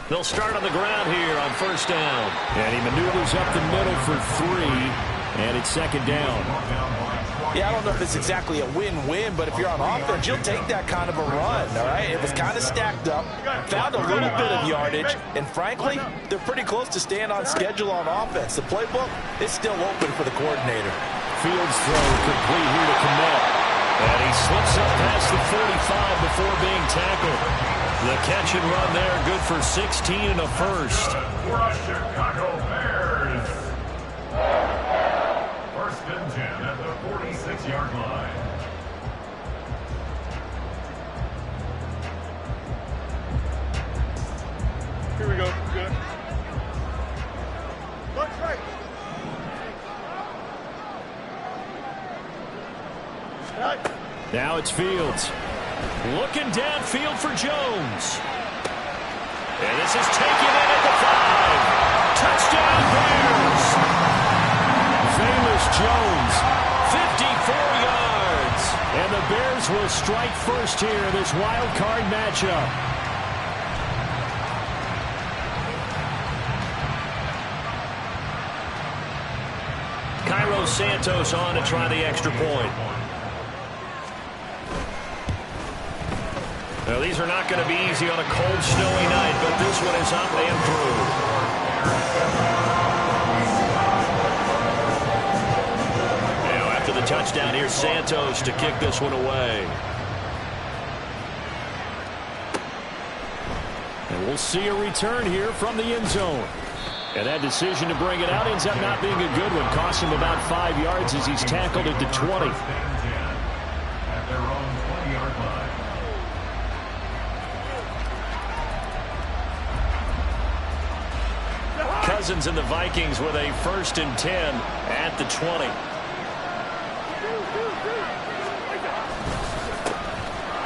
They'll start on the ground here on first down. And he maneuvers up the middle for 3, and it's second down. Yeah, I don't know if it's exactly a win-win, but if you're on offense, you'll take that kind of a run, all right? It was kind of stacked up, found a little bit of yardage, and frankly, they're pretty close to staying on schedule on offense. The playbook is still open for the coordinator. Fields throw complete here to Kmet. And he slips up past the 45 before being tackled. The catch and run there, good for 16 and a first. Chicago Bears. First and 10 at the 46-yard line. Here we go. Good. Looks right. Now it's Fields. Looking downfield for Jones. And this is taken in at the 5. Touchdown Bears. Velus Jones, 54 yards. And the Bears will strike first here in this wild card matchup. Cairo Santos on to try the extra point. Now, these are not going to be easy on a cold, snowy night, but this one is up and through. Now, after the touchdown, here's Santos to kick this one away. And we'll see a return here from the end zone. And that decision to bring it out ends up not being a good one. Costs him about 5 yards as he's tackled at the 20. At their own 20-yard line. Cousins and the Vikings with a 1st and 10 at the 20.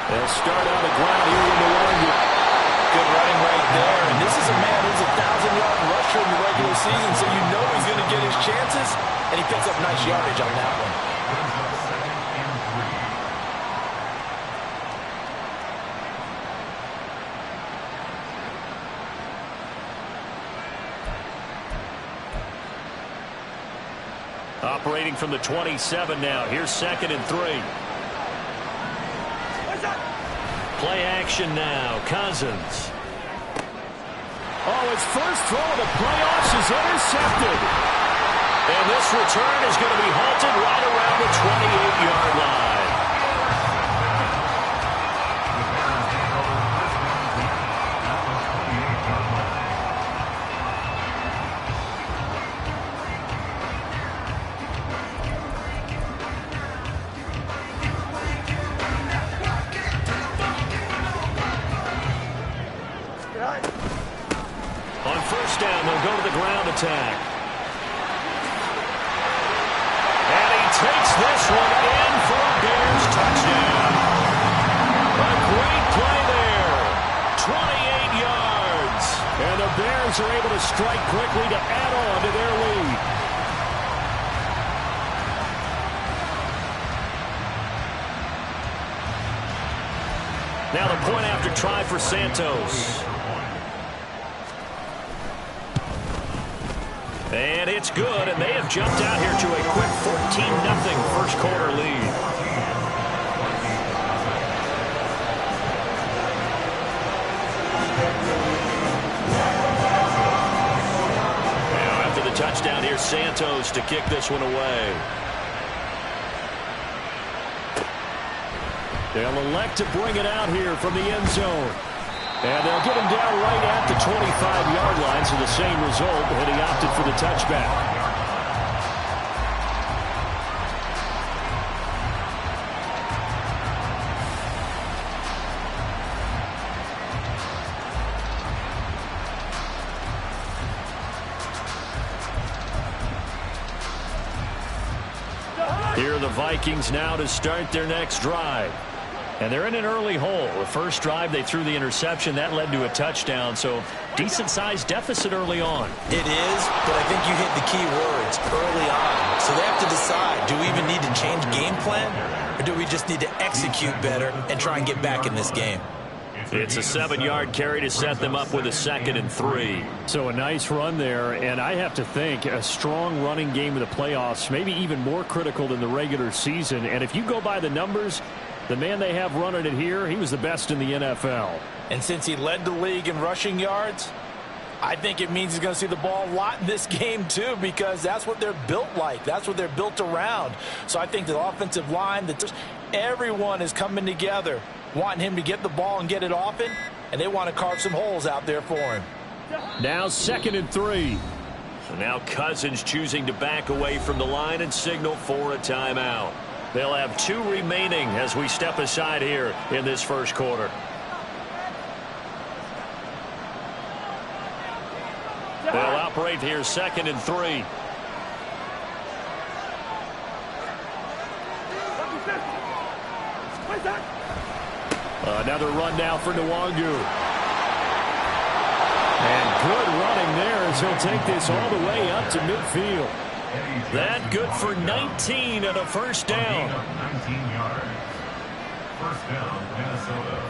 They'll start on the ground here in the one. Good running right there. And this is a man who's a 1,000-yard rusher in the regular season, so you know he's going to get his chances, and he picks up nice yardage on that one. Operating from the 27 now. Here's 2nd and 3. Play action now. Cousins. Oh, his first throw of the playoffs is intercepted. And this return is going to be halted right around the 28-yard line. On first down, they'll go to the ground attack. And he takes this one in for a Bears touchdown. A great play there. 28 yards. And the Bears are able to strike quickly to add on to their lead. Now the point after try for Santos. And it's good, and they have jumped out here to a quick 14-0 first quarter lead. Now after the touchdown, here's Santos to kick this one away. They'll elect to bring it out here from the end zone. And they'll get him down right at the 25-yard line, so the same result, but he opted for the touchback. Here are the Vikings now to start their next drive. And they're in an early hole. The first drive, they threw the interception. That led to a touchdown, so decent-sized deficit early on. It is, but I think you hit the key words, early on. So they have to decide, do we even need to change game plan, or do we just need to execute better and try and get back in this game? It's a 7-yard carry to set them up with a 2nd and 3. So a nice run there, and I have to think a strong running game in the playoffs, maybe even more critical than the regular season. And if you go by the numbers, the man they have running it here, he was the best in the NFL. And since he led the league in rushing yards, I think it means he's going to see the ball a lot in this game too, because that's what they're built like. That's what they're built around. So I think the offensive line, everyone is coming together, wanting him to get the ball and get it often, and they want to carve some holes out there for him. Now 2nd and 3. So now Cousins choosing to back away from the line and signal for a timeout. They'll have 2 remaining as we step aside here in this first quarter. They'll operate here 2nd and 3. Another run now for Nwangu. And good running there as he'll take this all the way up to midfield. That good for 19 and a first down. 19 yards. First down, Minnesota.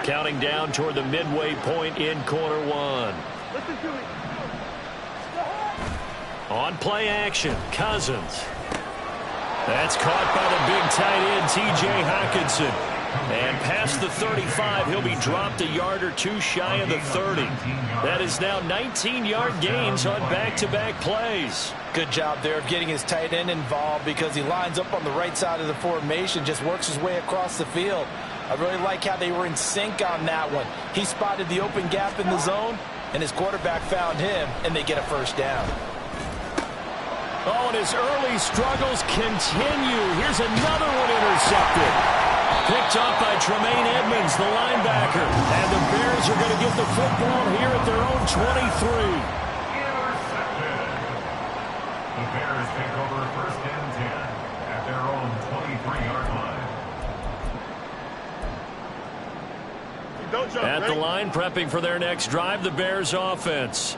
Counting down toward the midway point in quarter 1. On play action, Cousins. That's caught by the big tight end, T.J. Hockenson. And past the 35, he'll be dropped a yard or 2 shy of the 30. That is now 19-yard gains on back-to-back plays. Good job there of getting his tight end involved, because he lines up on the right side of the formation, just works his way across the field. I really like how they were in sync on that one. He spotted the open gap in the zone, and his quarterback found him, and they get a first down. Oh, and his early struggles continue. Here's another one intercepted. Picked up by Tremaine Edmonds, the linebacker. And the Bears are going to get the football here at their own 23. Intercepted. The Bears take over 1st and 10 at their own 23-yard line. At the line, prepping for their next drive, the Bears offense.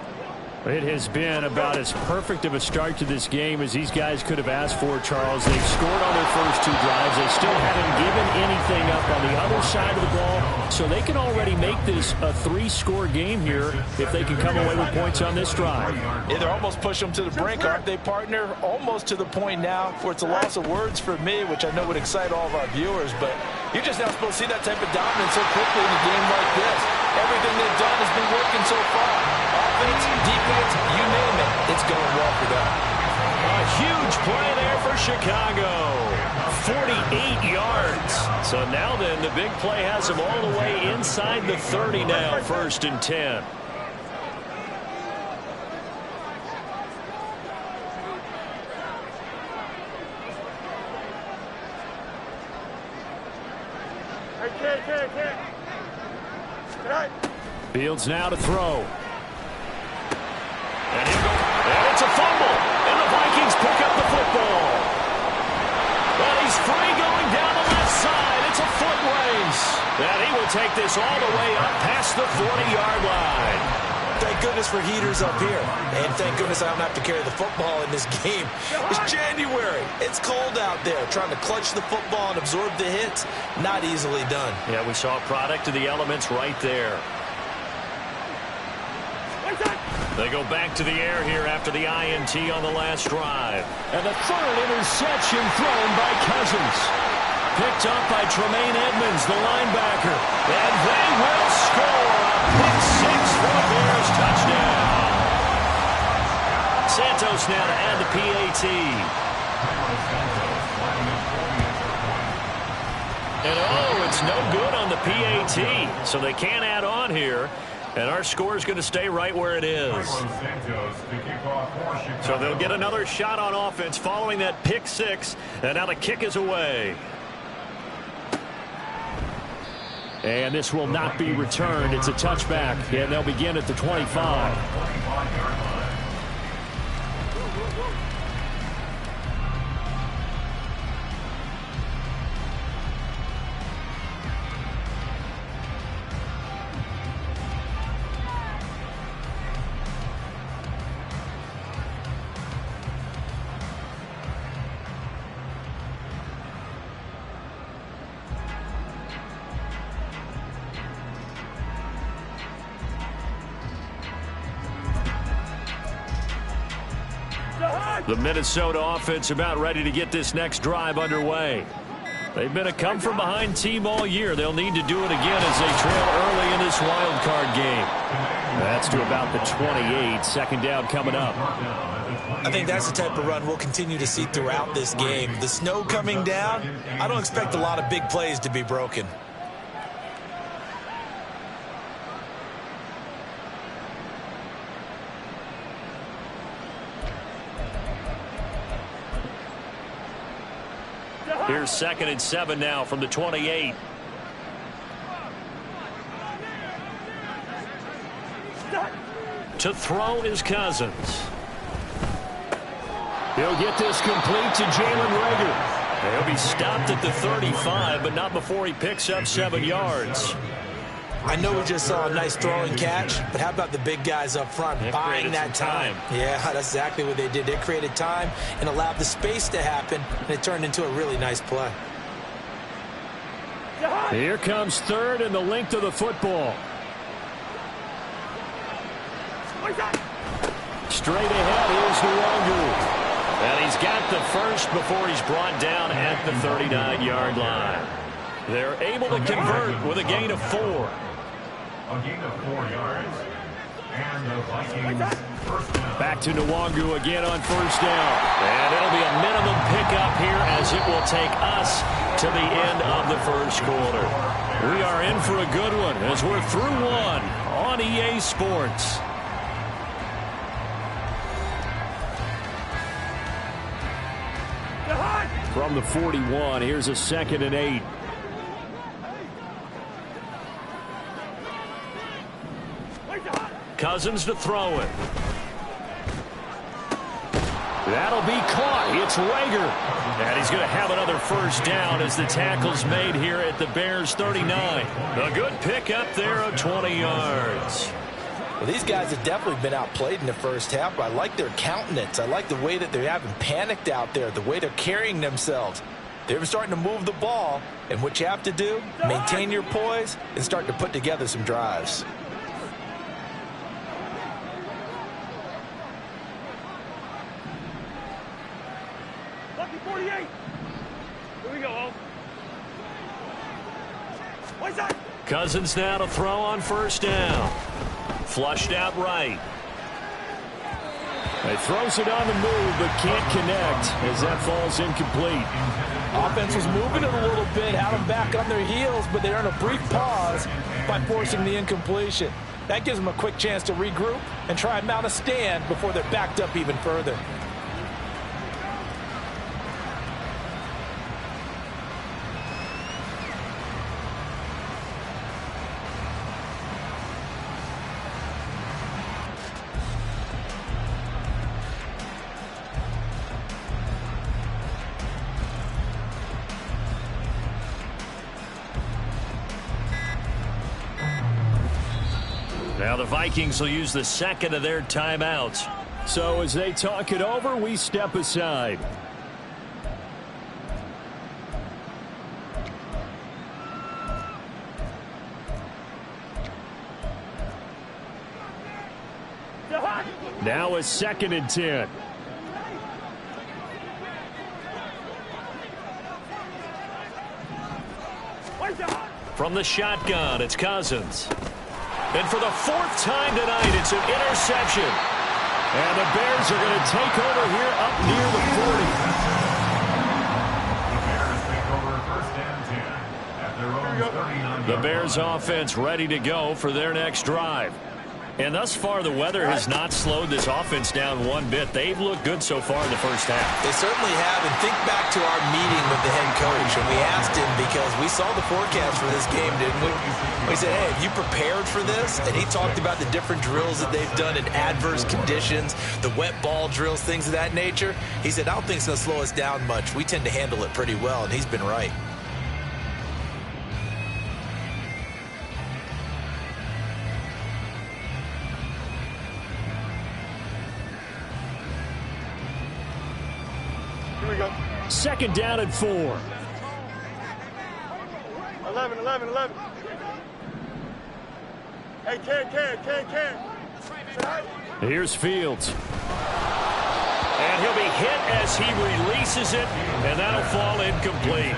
It has been about as perfect of a start to this game as these guys could have asked for, Charles. They've scored on their first 2 drives. They still haven't given anything up on the other side of the ball, so they can already make this a 3-score game here if they can come away with points on this drive. Yeah, they're almost pushing them to the brink, aren't they, partner? Almost to the point now where it's a loss of words for me, which I know would excite all of our viewers, but you're just not supposed to see that type of dominance so quickly in a game like this. Everything they've done has been working so far. Offense, defense, you name it, it's going well for them. A huge play there for Chicago. 48 yards. So now then, the big play has them all the way inside the 30 now, 1st and 10. Fields now to throw. And it's a fumble. And the Vikings pick up the football. Well, he's free going down the left side. It's a foot race. And he will take this all the way up past the 40-yard line. Thank goodness for heaters up here. And thank goodness I don't have to carry the football in this game. It's January. It's cold out there. Trying to clutch the football and absorb the hits, not easily done. Yeah, we saw a product of the elements right there. They go back to the air here after the INT on the last drive. And the 3rd interception thrown by Cousins. Picked up by Tremaine Edmonds, the linebacker. And they will score a pick 6 for the Bears touchdown. Santos now to add the PAT. And oh, it's no good on the PAT. So they can't add on here. And our score is going to stay right where it is. So they'll get another shot on offense following that pick 6. And now the kick is away. And this will not be returned. It's a touchback. And they'll begin at the 25. The Minnesota offense about ready to get this next drive underway. They've been a come-from-behind team all year. They'll need to do it again as they trail early in this wild card game. That's to about the 28. Second down coming up. I think that's the type of run we'll continue to see throughout this game. The snow coming down, I don't expect a lot of big plays to be broken. Here's 2nd and 7 now from the 28. To throw is Cousins. He'll get this complete to Jalen Reagor. He'll be stopped at the 35, but not before he picks up 7 yards. I know we just saw a nice throwing catch, but how about the big guys up front buying that time? Yeah, that's exactly what they did. They created time and allowed the space to happen, and it turned into a really nice play. Here comes 3rd and the length of the football. Straight ahead, here's Nwangwu. And he's got the first before he's brought down at the 39-yard line. They're able to convert with a gain of 4. A gain of 4 yards. And the Vikings first down. Back to Nwangwu again on first down. And it'll be a minimum pickup here as it will take us to the end of the first quarter. We are in for a good one as we're through one on EA Sports. From the 41, here's a 2nd and 8. Cousins to throw it. That'll be caught. It's Reagor. And he's going to have another first down as the tackle's made here at the Bears 39. A good pickup there of 20 yards. Well, these guys have definitely been outplayed in the first half, but I like their countenance. I like the way that they haven't panicked out there, the way they're carrying themselves. They're starting to move the ball, and what you have to do, maintain your poise and start to put together some drives. Lucky 48. Here we go. Cousins now to throw on first down. Flushed out right. He throws it on the move, but can't connect as that falls incomplete. Offense was moving it a little bit, had them back on their heels, but they earned a brief pause by forcing the incompletion. That gives them a quick chance to regroup and try and mount a stand before they're backed up even further. Now the Vikings will use the 2nd of their timeouts. So as they talk it over, we step aside. Now a 2nd and 10. From the shotgun, it's Cousins. And for the 4th time tonight, it's an interception. And the Bears are going to take over here up near the 40. The Bears take over first and 10 at their own 39. The Bears offense ready to go for their next drive. And thus far, the weather has not slowed this offense down one bit. They've looked good so far in the first half. They certainly have, and think back to our meeting with the head coach, and we asked him because we saw the forecast for this game, didn't we? We said, hey, have you prepared for this? And he talked about the different drills that they've done in adverse conditions, the wet ball drills, things of that nature. He said, I don't think it's going to slow us down much. We tend to handle it pretty well, and he's been right. Here we go. 2nd down and 4. 11. Hey, Ken. Here's Fields. And hit as he releases it, and that'll fall incomplete.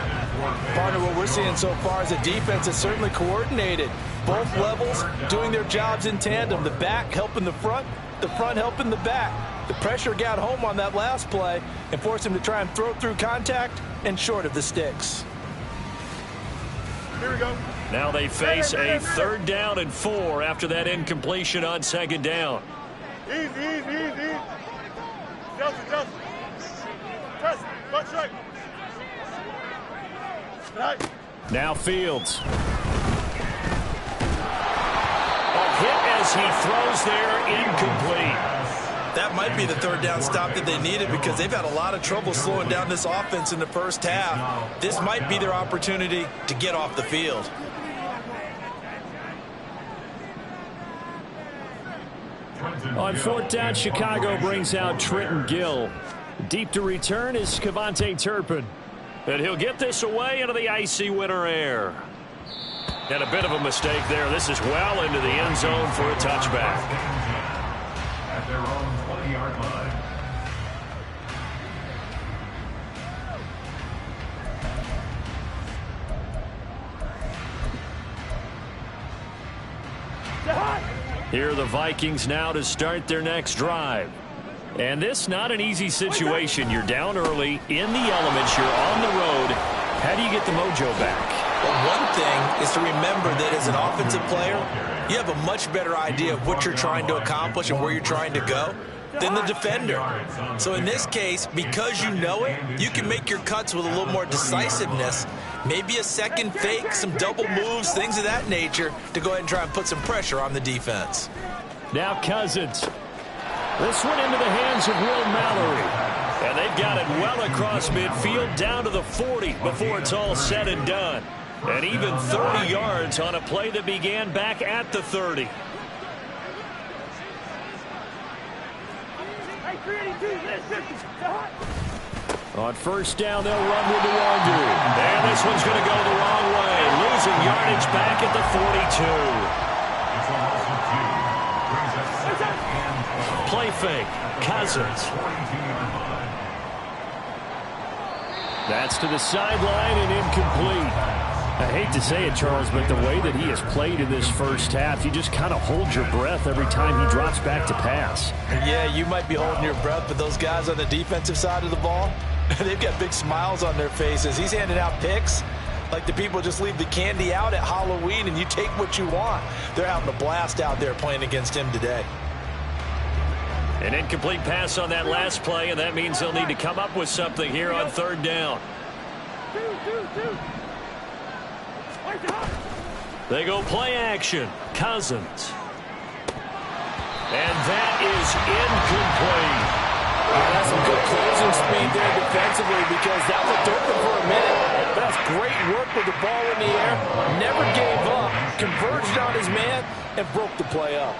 Partner, what we're seeing so far is a defense that's certainly coordinated. Both levels doing their jobs in tandem. The back helping the front helping the back. The pressure got home on that last play and forced him to try and throw through contact and short of the sticks. Here we go. Now they face a 3rd down and 4 after that incompletion on 2nd down. Easy, easy, easy. Justin. Press, butt strike. Right. Now Fields. A hit as he throws there, incomplete. That might be the 3rd down stop that they needed because they've had a lot of trouble slowing down this offense in the first half. This might be their opportunity to get off the field. On 4th down, Chicago brings out Trenton Gill. Deep to return is Kevontae Turpin. And he'll get this away into the icy winter air. And a bit of a mistake there. This is well into the end zone for a touchback. At their own 20-yard line. Here are the Vikings now to start their next drive. And this not an easy situation. You're down early, in the elements, you're on the road. How do you get the mojo back? Well, one thing is to remember that as an offensive player, you have a much better idea of what you're trying to accomplish and where you're trying to go than the defender. So in this case, because you know it, you can make your cuts with a little more decisiveness, maybe a second fake, some double moves, things of that nature, to go ahead and try and put some pressure on the defense. Now Cousins. This one into the hands of Will Mallory. And they've got it well across midfield down to the 40 before it's all said and done. And even 30 yards on a play that began back at the 30. On 1st down, they'll run with the Wonder. And this one's going to go the wrong way. Losing yardage back at the 42. It's a loss of 2. Brings us 2nd and 12. Play fake. Cousins. 42-yard line. That's to the sideline and incomplete. I hate to say it, Charles, but the way that he has played in this first half, you just kind of hold your breath every time he drops back to pass. Yeah, you might be holding your breath, but those guys on the defensive side of the ball, they've got big smiles on their faces. He's handing out picks like the people just leave the candy out at Halloween and you take what you want. They're having a blast out there playing against him today. An incomplete pass on that last play, and that means they'll need to come up with something here on 3rd down. They go play action. Cousins. And that is incomplete. That's some good closing speed there defensively because that looked open for a minute. But that's great work with the ball in the air. Never gave up. Converged on his man and broke the play up.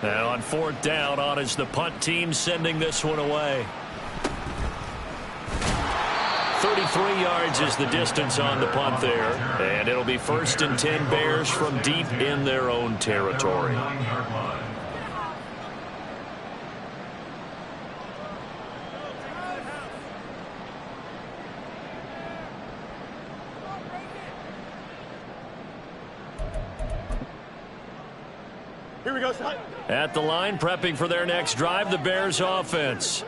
Now on 4th down, on is the punt team sending this one away. 33 yards is the distance on the punt there. And it'll be 1st and 10 Bears from deep in their own territory. Here we go, son. At the line, prepping for their next drive, the Bears offense.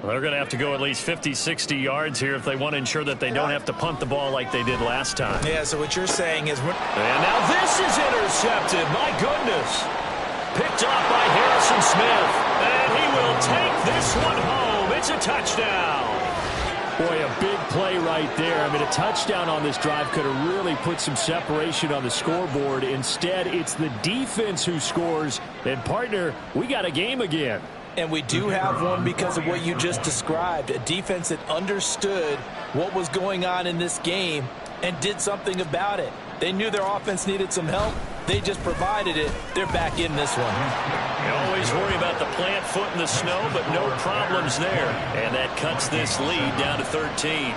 Well, they're going to have to go at least 50, 60 yards here if they want to ensure that they don't have to punt the ball like they did last time. Yeah, so what you're saying is... And now this is intercepted. My goodness. Picked off by Harrison Smith. And he will take this one home. It's a touchdown. Boy, a big play right there. I mean, a touchdown on this drive could have really put some separation on the scoreboard. Instead, it's the defense who scores. And, partner, we got a game again. And we do have one because of what you just described. A defense that understood what was going on in this game and did something about it. They knew their offense needed some help. They just provided it. They're back in this one. You always worry about the plant foot in the snow, but no problems there. And that cuts this lead down to 13.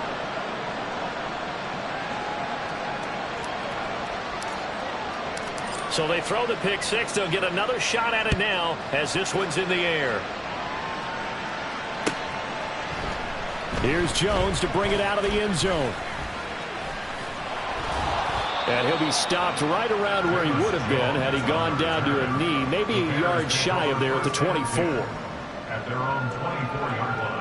So they throw the pick six. They'll get another shot at it now as this one's in the air. Here's Jones to bring it out of the end zone. And he'll be stopped right around where he would have been had he gone down to a knee, maybe a yard shy of there at the 24. At their own 24-yard line.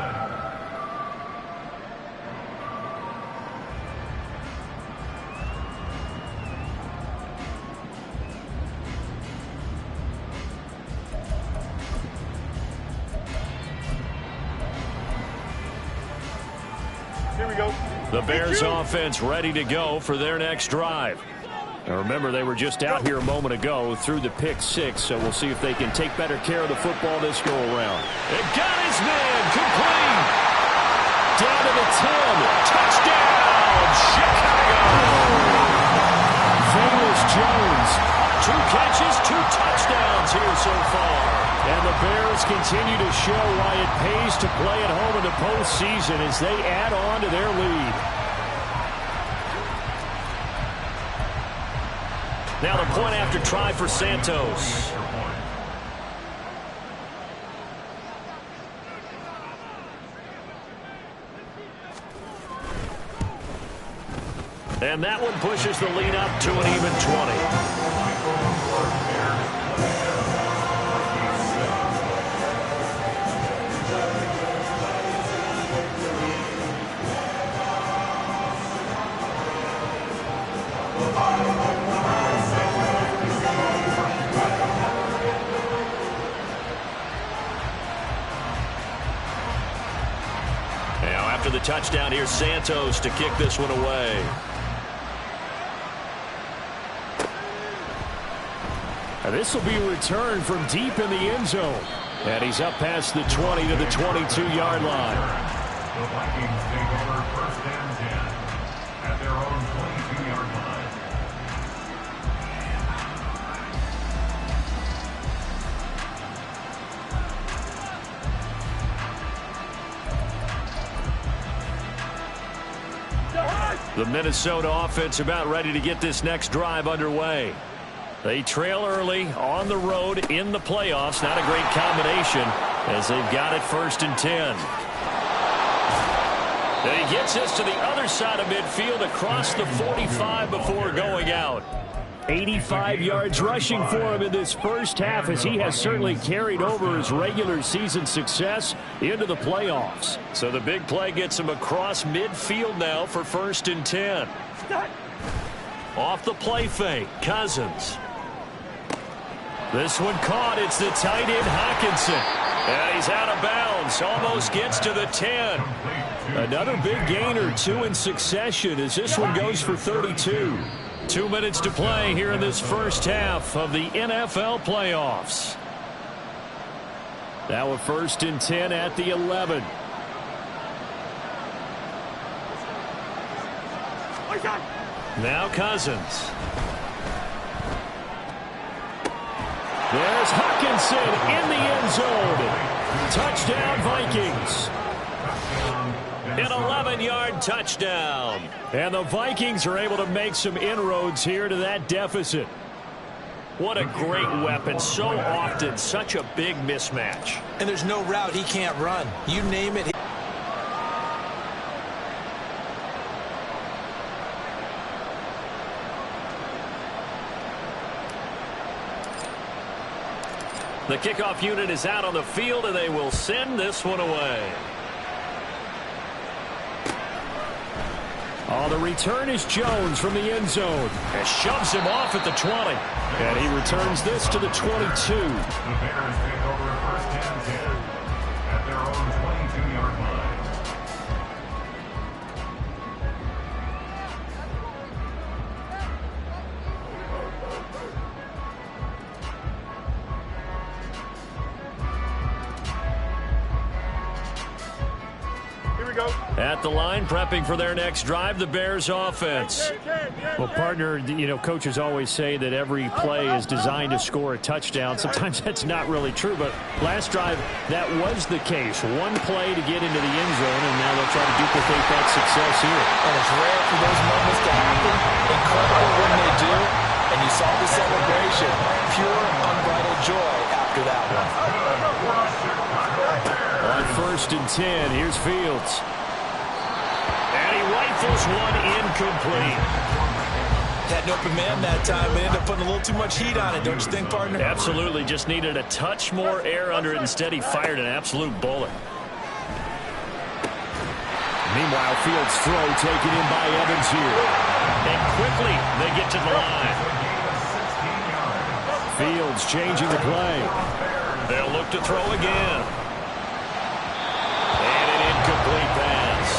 Here we go. The Bears offense ready to go for their next drive. Now remember, they were just out here a moment ago through the pick six, so we'll see if they can take better care of the football this go around. It got his man complete. Down to the 10. Touchdown, Chicago. Famous Jones. 2 catches, 2 touchdowns here so far. And the Bears continue to show why it pays to play at home in the postseason as they add on to their lead. Now the point after try for Santos. And that one pushes the lead up to an even 20. Now after the touchdown, here's Santos to kick this one away. This will be a return from deep in the end zone. And he's up past the 20 to the 22-yard line. The Vikings take over first and 10 at their own 22-yard line. The Minnesota offense about ready to get this next drive underway. They trail early on the road in the playoffs. Not a great combination as they've got it first and 10. And he gets this to the other side of midfield across the 45 before going out. 85 yards rushing for him in this first half as he has certainly carried over his regular season success into the playoffs. So the big play gets him across midfield now for first and 10. Off the play fake, Cousins. This one caught. It's the tight end, Hockenson. And he's out of bounds. Almost gets to the 10. Another big gain or 2 in succession as this one goes for 32. 2 minutes to play here in this first half of the NFL playoffs. Now a first and 10 at the 11. Now Cousins. There's Hockenson in the end zone. Touchdown, Vikings. An 11-yard touchdown. And the Vikings are able to make some inroads here to that deficit. What a great weapon. So often, such a big mismatch. And there's no route he can't run. You name it. The kickoff unit is out on the field, and they will send this one away. Oh, the return is Jones from the end zone. And shoves him off at the 20. And he returns this to the 22. The Bears take over first and 10 at their own 22-yard line. At the line, prepping for their next drive, the Bears offense. Well, partner, you know, coaches always say that every play is designed to score a touchdown. Sometimes that's not really true, but last drive, that was the case. One play to get into the end zone, and now they'll try to duplicate that success here. And it's rare for those moments to happen. Incredible when they do. And you saw the celebration. Pure, unbridled joy after that one. On 1st and 10, here's Fields. And he rifles one incomplete. Had an open man that time, but ended up putting a little too much heat on it, don't you think, partner? Absolutely, just needed a touch more air under it. Instead, he fired an absolute bullet. Meanwhile, Fields' throw taken in by Evans here. And quickly, they get to the line. Fields changing the play. They'll look to throw again. And an incomplete pass.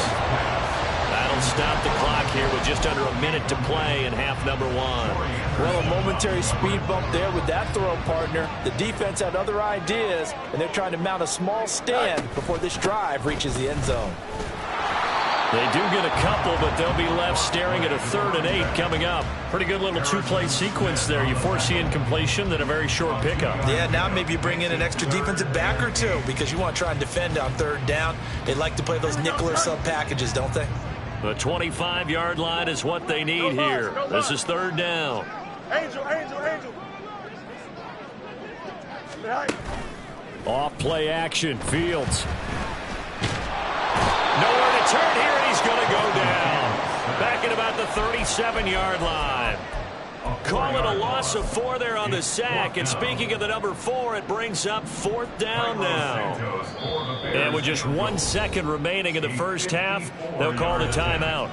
That'll stop the clock here with just under a minute to play in half number 1. Well, a momentary speed bump there with that throw, partner. The defense had other ideas, and they're trying to mount a small stand before this drive reaches the end zone. They do get a couple, but they'll be left staring at a 3rd and 8 coming up. Pretty good little 2-play sequence there. You force the incompletion, then a very short pickup. Yeah, now maybe you bring in an extra defensive back or two because you want to try and defend on 3rd down. They like to play those nickel or sub packages, don't they? The 25-yard line is what they need here. This is 3rd down. Angel. Off play action, Fields. Nowhere to turn here, and he's going to go down. Back at about the 37-yard line. Call it a loss of 4 there on the sack. And speaking of the number 4, it brings up 4th down now. And with just 1 second remaining in the first half, they'll call the timeout.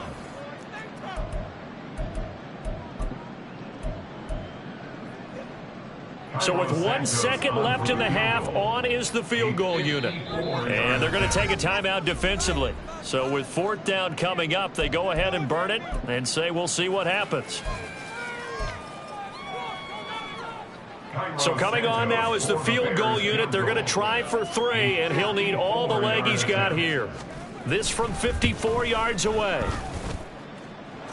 So with 1 second left in the half, on is the field goal unit. And they're going to take a timeout defensively. So with 4th down coming up, they go ahead and burn it and say we'll see what happens. So coming on now is the field goal unit. They're going to try for 3, and he'll need all the leg he's got here. This from 54 yards away.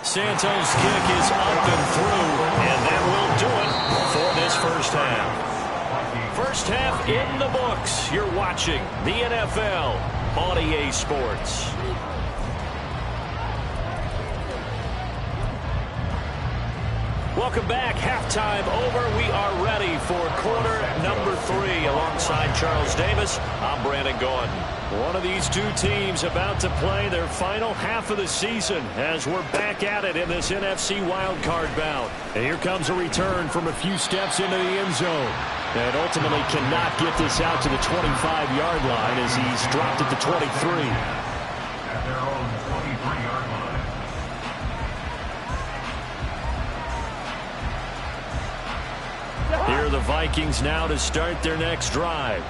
Santos' kick is up and through, and that will do it for this first half. First half in the books. You're watching the NFL on EA Sports. Welcome back. Halftime over. We are ready for quarter number 3. Alongside Charles Davis, I'm Brandon Gordon. One of these two teams about to play their final half of the season as we're back at it in this NFC wildcard bout. And here comes a return from a few steps into the end zone. And ultimately cannot get this out to the 25-yard line as he's dropped at the 23. At their own 23-yard line. Here are the Vikings now to start their next drive.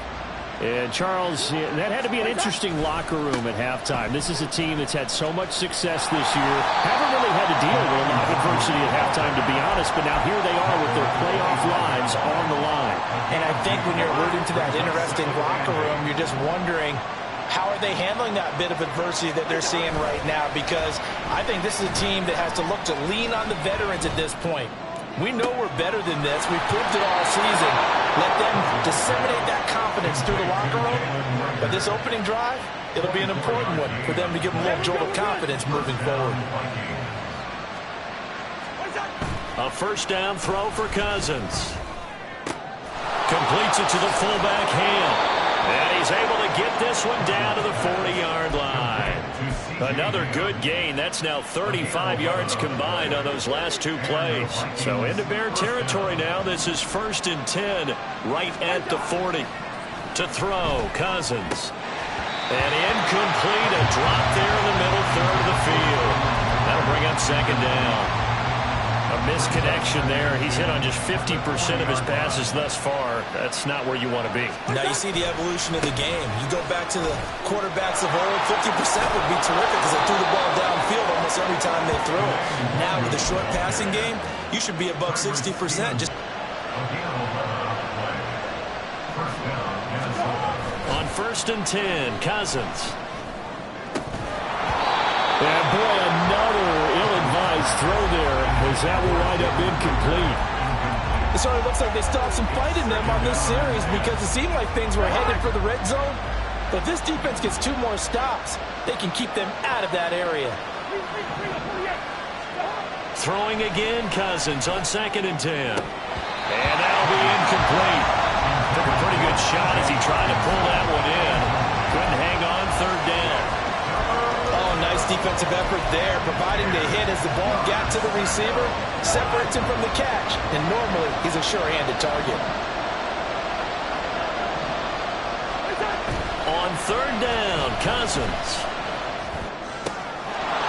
And Charles, that had to be an interesting locker room at halftime. This is a team that's had so much success this year. Haven't really had to deal with a lot of adversity at halftime, to be honest. But now here they are with their playoff lives on the line. And I think when you're alluding to that interesting locker room, you're just wondering, how are they handling that bit of adversity that they're seeing right now? Because I think this is a team that has to look to lean on the veterans at this point. We know we're better than this. We've proved it all season. Let them disseminate that confidence through the locker room. But this opening drive, it'll be an important one for them to give them a little jolt of confidence moving forward. A first down throw for Cousins. Completes it to the fullback Hale. And he's able to get this one down to the 40-yard line. Another good gain. That's now 35 yards combined on those last 2 plays. So into Bear territory now. This is 1st and 10 right at the 40. To throw, Cousins. And incomplete. A drop there in the middle third of the field. That'll bring up 2nd down. A misconnection there. He's hit on just 50% of his passes thus far. That's not where you want to be. Now you see the evolution of the game. You go back to the quarterbacks of old, 50% would be terrific because they threw the ball downfield almost every time they threw it. Now with the short passing game, you should be above 60%. Just on 1st and 10, Cousins. And boy, another ill-advised throw there as that will wind up incomplete. It sort of looks like they still have some fight in them on this series because it seemed like things were headed for the red zone. But if this defense gets 2 more stops, they can keep them out of that area. Throwing again, Cousins on 2nd and 10. And that'll be incomplete. Took a pretty good shot as he tried to pull that one in. Couldn't hang on 3rd down. Oh, nice defensive effort there, providing the hit as the ball got to the receiver, separates him from the catch, and normally he's a sure-handed target. On 3rd down, Cousins.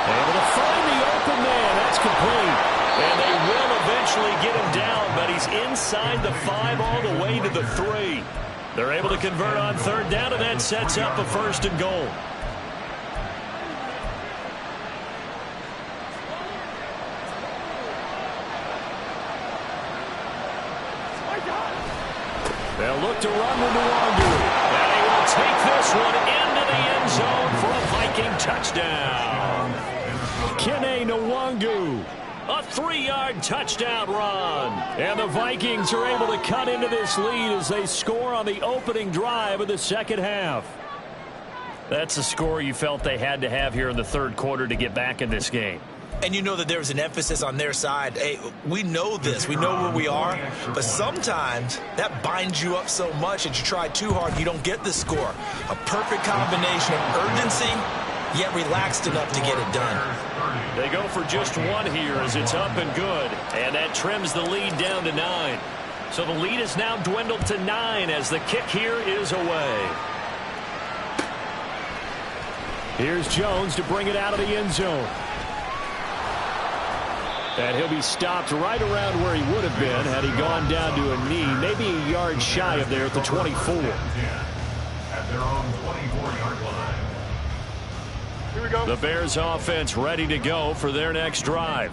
Able to find the open man. That's complete. And they will eventually get him down, but he's inside the 5 all the way to the 3. They're able to convert on 3rd down, and that sets up a 1st and goal. They'll look to run with Nwangu. And he will take this one into the end zone for a Viking touchdown. Kene Nwangu. A 3-yard touchdown run. And the Vikings are able to cut into this lead as they score on the opening drive of the 2nd half. That's a score you felt they had to have here in the 3rd quarter to get back in this game. And you know that there was an emphasis on their side. Hey, we know this. We know where we are. But sometimes that binds you up so much that you try too hard, you don't get the score. A perfect combination of urgency, yet relaxed enough to get it done. They go for just 1 here as it's up and good. And that trims the lead down to 9. So the lead is now dwindled to 9 as the kick here is away. Here's Jones to bring it out of the end zone. And he'll be stopped right around where he would have been had he gone down to a knee, maybe a yard shy of there at the 24. At their own 24-yard line. Here we go. The Bears offense ready to go for their next drive.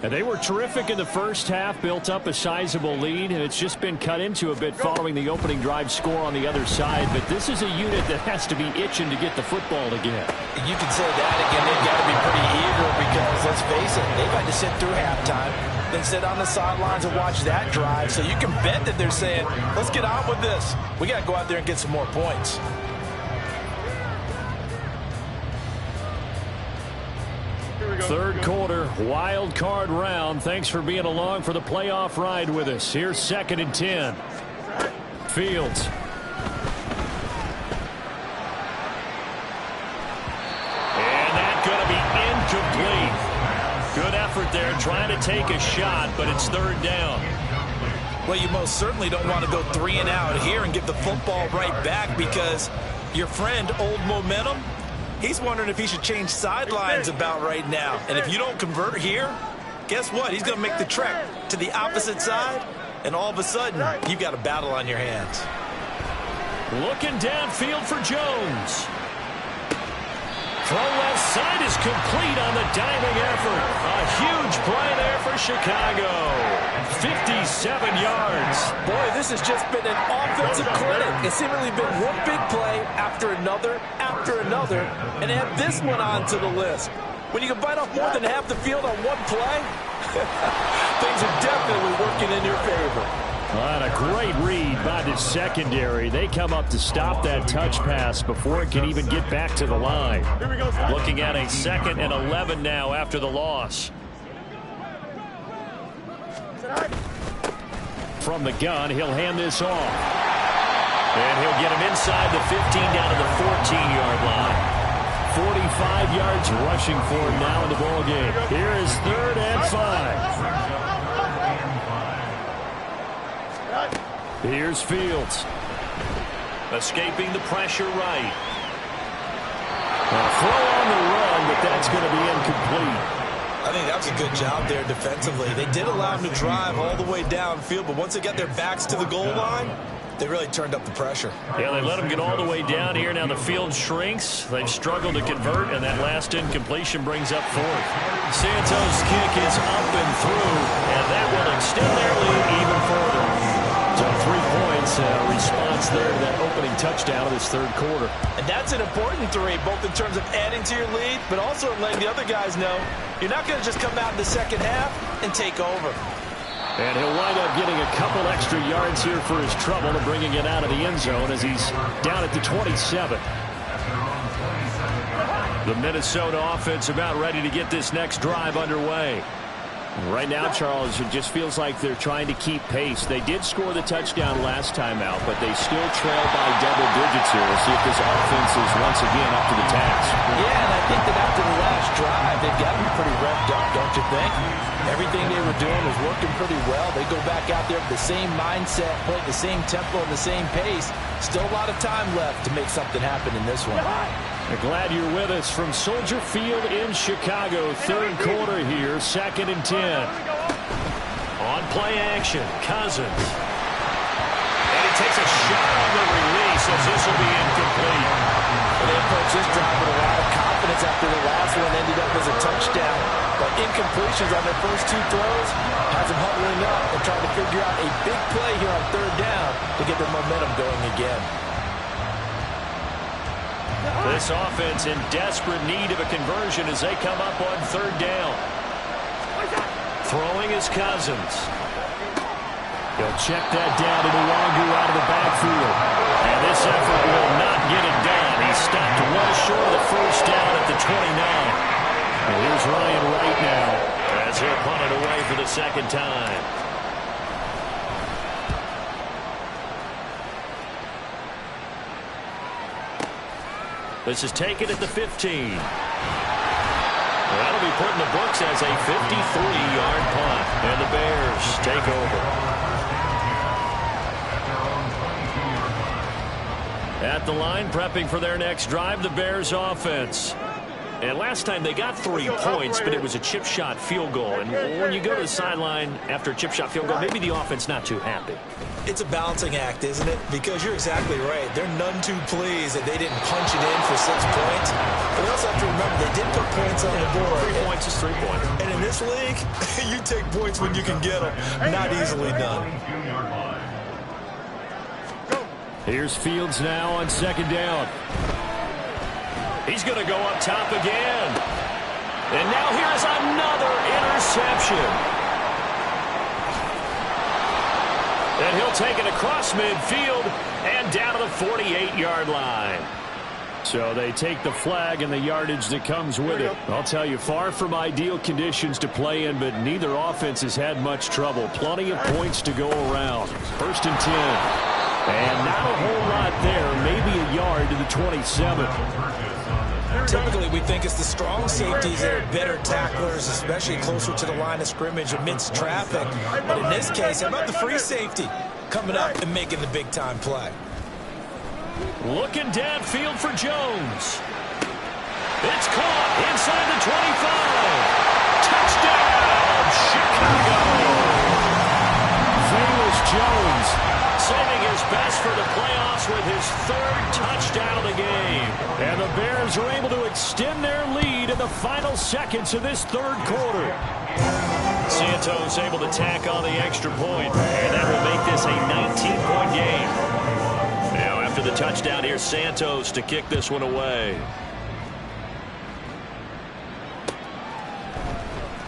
And they were terrific in the first half, built up a sizable lead, and it's just been cut into a bit following the opening drive score on the other side. But this is a unit that has to be itching to get the football again. You can say that again. They've got to be pretty eager because, let's face it, they've had to sit through halftime, then sit on the sidelines and watch that drive. So you can bet that they're saying, let's get on with this. We got to go out there and get some more points. Third quarter, wild card round. Thanks for being along for the playoff ride with us. Here's 2nd and 10. Fields. And that's going to be incomplete. Good effort there trying to take a shot, but it's 3rd down. Well, you most certainly don't want to go 3 and out here and get the football right back because your friend, Old Momentum, he's wondering if he should change sidelines about right now. And if you don't convert here, guess what? He's going to make the trek to the opposite side, and all of a sudden, you've got a battle on your hands. Looking downfield for Jones. Throw left side is complete on the diving effort. A huge play there for Chicago. 57 yards. Boy, this has just been an offensive clinic. It's seemingly been one big play after another, and add this one onto the list. When you can bite off more than half the field on one play, things are definitely working in your favor. And a great read by the secondary. They come up to stop that touch pass before it can even get back to the line. Here we go. Looking at a 2nd and 11 now after the loss. From the gun, he'll hand this off. And he'll get him inside the 15 down to the 14-yard line. 45 yards rushing for him now in the ballgame. Here is 3rd and 5. Here's Fields. Escaping the pressure right. A throw on the run, but that's going to be incomplete. I think that was a good job there defensively. They did allow him to drive all the way downfield, but once they got their backs to the goal line, they really turned up the pressure. Yeah, they let him get all the way down here. Now the field shrinks. They've struggled to convert, and that last incompletion brings up 4th. Santos' kick is up and through, and that will extend their lead even further. So 3 points, response there to that opening touchdown of this 3rd quarter. And that's an important 3, both in terms of adding to your lead, but also letting the other guys know you're not going to just come out in the 2nd half and take over. And he'll wind up getting a couple extra yards here for his trouble and bringing it out of the end zone as he's down at the 27. The Minnesota offense about ready to get this next drive underway. Right now, Charles, it just feels like they're trying to keep pace. They did score the touchdown last time out, but they still trail by double digits here. We'll see if this offense is once again up to the task. Yeah, and I think that after the last drive, they've got to be pretty revved up, don't you think? Everything they were doing was working pretty well. They go back out there with the same mindset, play the same tempo and the same pace. Still a lot of time left to make something happen in this one. We're glad you're with us from Soldier Field in Chicago. Third quarter here, 2nd and 10. On play action, Cousins. And he takes a shot on the release as this will be incomplete. They approach this drive with a lot of confidence after the last one ended up as a touchdown. But incompletions on their first 2 throws has them huddling up and trying to figure out a big play here on 3rd down to get their momentum going again. This offense in desperate need of a conversion as they come up on 3rd down. Throwing is Cousins. He'll check that down to Nwangu out of the backfield. And this effort will not get it done. He stopped well short of the first down at the 29. And here's Ryan right now as he'll punt it away for the 2nd time. This is taken at the 15. That'll be put in the books as a 53-yard punt. And the Bears take over. At the line, prepping for their next drive, the Bears offense. And last time they got 3 points, but it was a chip shot field goal. And when you go to the sideline after a chip shot field goal, maybe the offense not too happy. It's a balancing act, isn't it? Because you're exactly right. They're none too pleased that they didn't punch it in for 6 points. But they also have to remember they did put points on the board. 3 points is 3 points. And in this league, you take points when you can get them. Not easily done. Here's Fields now on 2nd down. He's going to go up top again. And now here's another interception. And he'll take it across midfield and down to the 48-yard line. So they take the flag and the yardage that comes with it. I'll tell you, far from ideal conditions to play in, but neither offense has had much trouble. Plenty of points to go around. 1st and 10. And not a whole lot there. Maybe a yard to the 27. Typically, we think it's the strong safeties that are better tacklers, especially closer to the line of scrimmage amidst traffic. But in this case, how about the free safety coming up and making the big-time play? Looking downfield for Jones. It's caught inside the 25. Touchdown, Chicago. Famous Jones saving his best for the playoffs with his 3rd touchdown of the game. And the Bears are able to extend their lead in the final seconds of this 3rd quarter. Santos able to tack on the extra point, and that will make this a 19-point game. Now after the touchdown, here's Santos to kick this one away.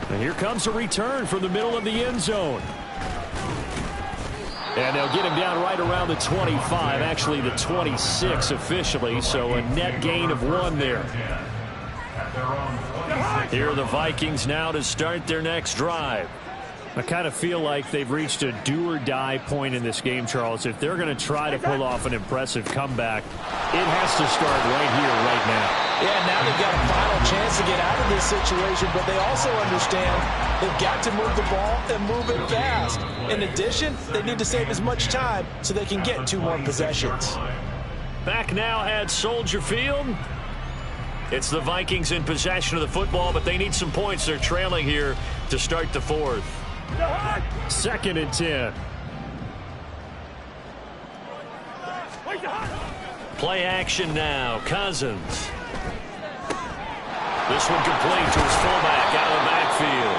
And here comes a return from the middle of the end zone. And they'll get him down right around the 25, actually the 26 officially, so a net gain of 1 there. Here are the Vikings now to start their next drive. I kind of feel like they've reached a do-or-die point in this game, Charles. If they're going to try to pull off an impressive comeback, it has to start right here, right now. Yeah, now they've got a final chance to get out of this situation, but they also understand they've got to move the ball and move it fast. In addition, they need to save as much time so they can get 2 more possessions. Back now at Soldier Field. It's the Vikings in possession of the football, but they need some points. They're trailing here to start the 4th. 2nd and 10. Play action now. Cousins. This one complete to his fullback out of the backfield.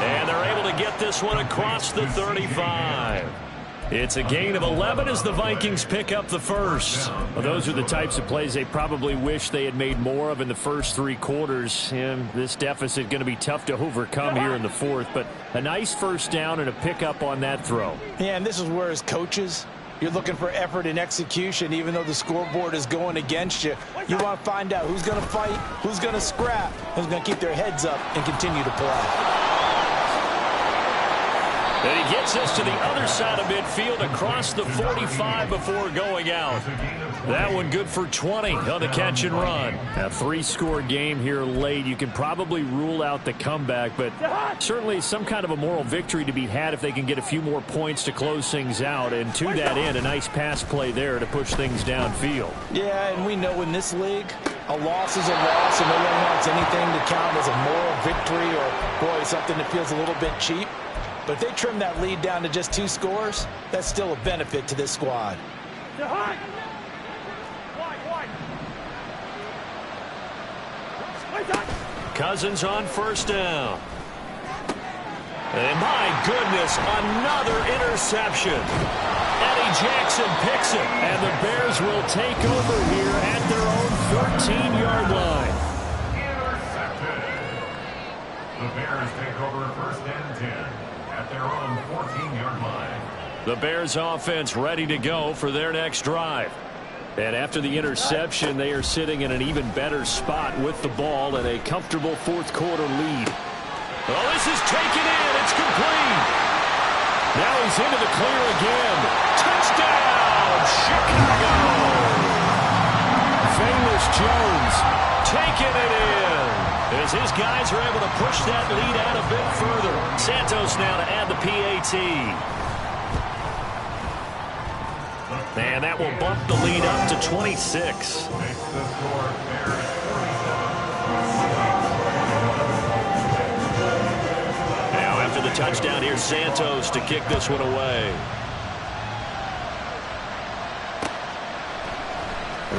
And they're able to get this one across the 35. It's a gain of 11 as the Vikings pick up the 1st. Well, those are the types of plays they probably wish they had made more of in the first 3 quarters. And this deficit going to be tough to overcome here in the 4th. But a nice 1st down and a pickup on that throw. Yeah, and this is where as coaches, you're looking for effort and execution, even though the scoreboard is going against you. You want to find out who's going to fight, who's going to scrap, who's going to keep their heads up and continue to play. And he gets us to the other side of midfield across the 45 before going out. That one good for 20 on the catch and run. A 3-score game here late. You can probably rule out the comeback, but certainly some kind of a moral victory to be had if they can get a few more points to close things out. And to that end, a nice pass play there to push things downfield. Yeah, and we know in this league, a loss is a loss, and no one wants anything to count as a moral victory or, boy, something that feels a little bit cheap. But if they trim that lead down to just 2 scores, that's still a benefit to this squad. Cousins on first down. And my goodness, another interception. Eddie Jackson picks it, and the Bears will take over here at their own 14-yard line. Intercepted. The Bears take over first and 10 at their own 14-yard line. The Bears offense ready to go for their next drive. And after the interception, they are sitting in an even better spot with the ball and a comfortable fourth-quarter lead. Oh, this is taken in. It's complete. Now he's into the clear again. Touchdown, Chicago. Famous Jones taking it in as his guys are able to push that lead out a bit further. Santos now to add the PAT. And that will bump the lead up to 26. Now after the touchdown, here's Santos to kick this one away.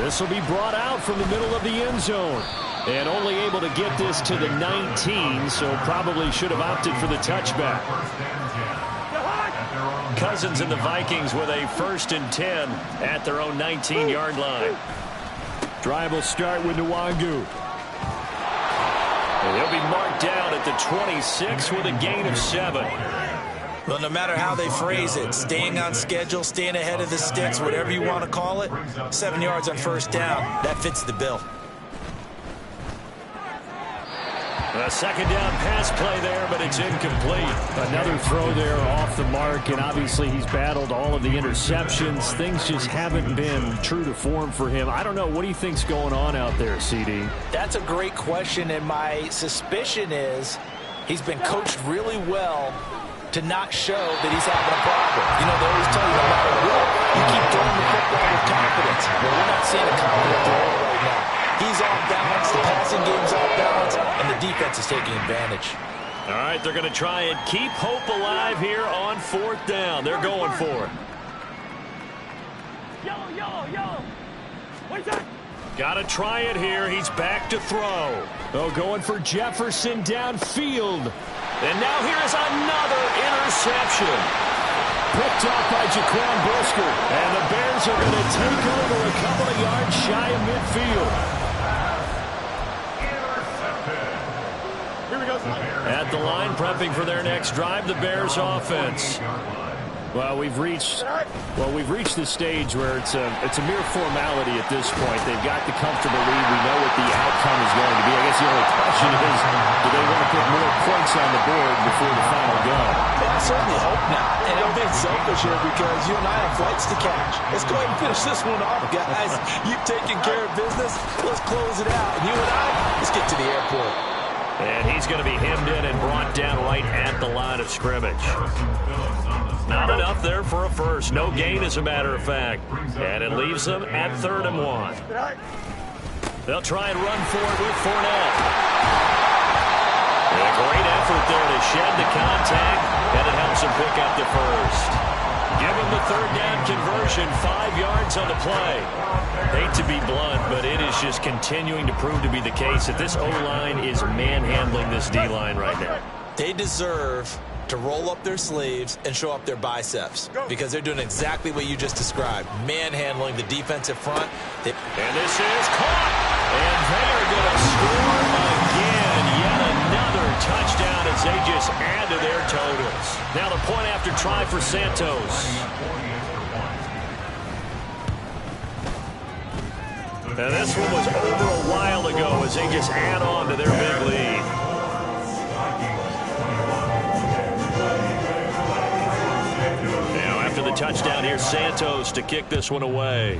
This will be brought out from the middle of the end zone. And only able to get this to the 19, so probably should have opted for the touchback. Cousins and the Vikings with a 1st and 10 at their own 19-yard line. Drive will start with Nwangu. And he'll be marked down at the 26 with a gain of 7. Well, no matter how they phrase it, staying on schedule, staying ahead of the sticks, whatever you want to call it, 7 yards on first down, that fits the bill. A second down pass play there, but it's incomplete. Another throw there off the mark, and obviously he's battled all of the interceptions. Things just haven't been true to form for him. I don't know. What do you think's going on out there, CD? That's a great question, and my suspicion is he's been coached really well to not show that he's having a problem. You know, they always tell you no matter what, you keep throwing the football with confidence. Well, we're not seeing a confident thrower right now. He's off balance, the passing game's off balance, and the defense is taking advantage. All right, they're going to try and keep hope alive here on 4th down. They're going for it. Got to try it here. He's back to throw. Oh, going for Jefferson downfield. And now here's another interception. Picked off by Jaquan Brisker. And the Bears are going to take over a couple of yards shy of midfield. At the line, prepping for their next drive, the Bears offense. Well, we've reached the stage where it's a mere formality at this point. They've got the comfortable lead. We know what the outcome is going to be. I guess the only question is, do they want to put more points on the board before the final go? Well, I certainly hope not. And I'm being selfish here because you and I have flights to catch. Let's go ahead and finish this one off, guys. You've taken care of business. Let's close it out. And you and I, let's get to the airport. And he's going to be hemmed in and brought down right at the line of scrimmage. Not enough there for a first. No gain, as a matter of fact. And it leaves them at 3rd and 1. They'll try and run for it with Fournette. And a great effort there to shed the contact, and it helps him pick up the first. Give him the 3rd down conversion, 5 yards on the play. Hate to be blunt, but it is just continuing to prove to be the case that this O-line is manhandling this D-line right now. They deserve to roll up their sleeves and show up their biceps because they're doing exactly what you just described, manhandling the defensive front. And this is caught, and they are going to score again. Yet another touchdown as they just add to their totals. Now the point after try for Santos. And this one was over a while ago as they just add on to their big lead. the touchdown. Here's Santos to kick this one away.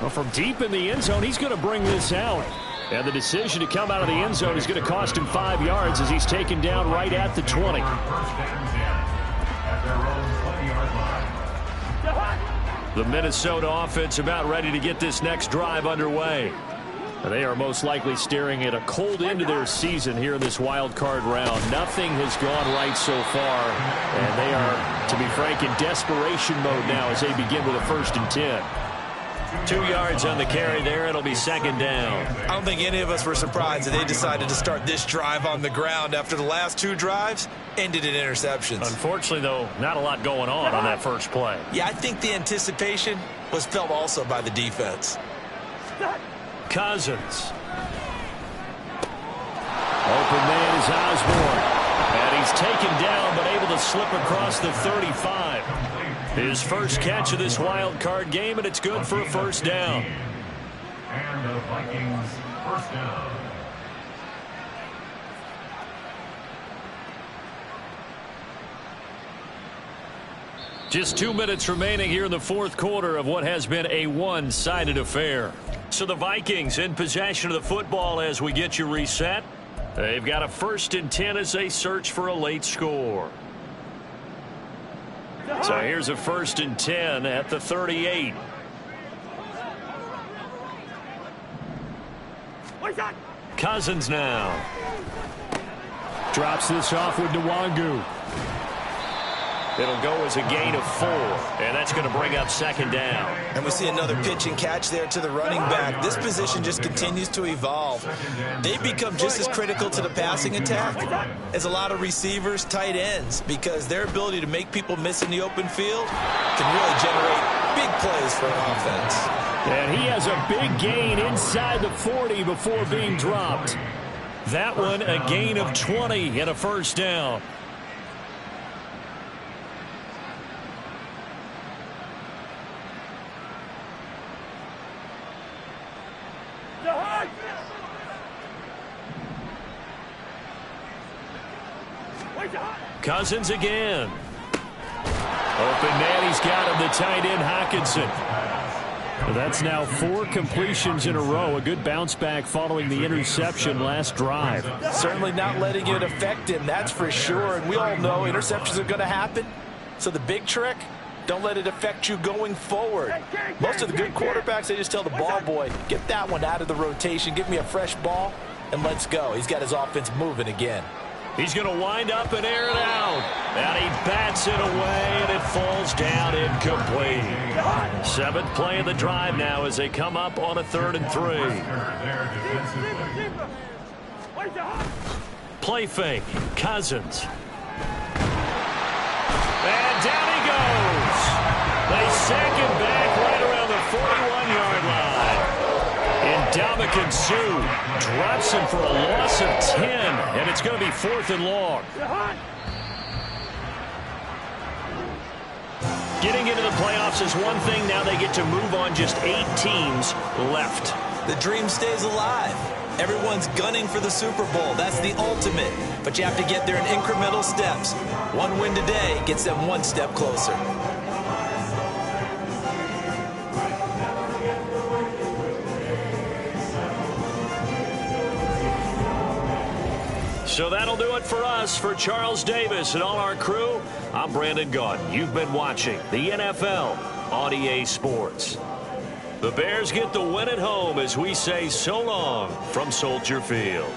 Well, from deep in the end zone, he's going to bring this out. And the decision to come out of the end zone is going to cost him 5 yards as he's taken down right at the 20. The Minnesota offense about ready to get this next drive underway. They are most likely staring at a cold end to their season here in this wild card round. Nothing has gone right so far, and they are, to be frank, in desperation mode now as they begin with a 1st and 10. 2 yards on the carry there. It'll be 2nd down. I don't think any of us were surprised that they decided to start this drive on the ground after the last 2 drives ended in interceptions. Unfortunately, though, not a lot going on that first play. Yeah, I think the anticipation was felt also by the defense. Cousins. Open man is Osborne. And he's taken down but able to slip across the 35. His first catch of this wild card game, and it's good for a 1st down. And the Vikings 1st down. Just 2 minutes remaining here in the 4th quarter of what has been a one-sided affair. So the Vikings in possession of the football as we get you reset. They've got a 1st and 10 as they search for a late score. So here's a 1st and 10 at the 38. Cousins now. Drops this off with Nwangu. It'll go as a gain of 4, and that's going to bring up 2nd down. And we see another pitch and catch there to the running back. This position just continues to evolve. They've become just as critical to the passing attack as a lot of receivers, tight ends, because their ability to make people miss in the open field can really generate big plays for an offense. And he has a big gain inside the 40 before being dropped. That one a gain of 20 and a 1st down. Cousins again. Open man, he's got him, the tight end, Hockenson. That's now 4 completions in a row. A good bounce back following the interception last drive. Certainly not letting it affect him, that's for sure. And we all know interceptions are going to happen. So the big trick, don't let it affect you going forward. Most of the good quarterbacks, they just tell the ball boy, get that one out of the rotation, give me a fresh ball, and let's go. He's got his offense moving again. He's going to wind up and air it out. And he bats it away, and it falls down incomplete. 7th play of the drive now as they come up on a 3rd and 3. Play fake. Cousins. And down he goes. They sack him back right around the 41-yard line. Ndamukong Suh drops him for a loss of 10, and it's going to be 4th and long. Getting into the playoffs is one thing. Now they get to move on. Just 8 teams left. The dream stays alive. Everyone's gunning for the Super Bowl. That's the ultimate. But you have to get there in incremental steps. One win today gets them 1 step closer. So that'll do it for us. For Charles Davis and all our crew, I'm Brandon Gaudin. You've been watching the NFL on EA Sports. The Bears get the win at home as we say so long from Soldier Field.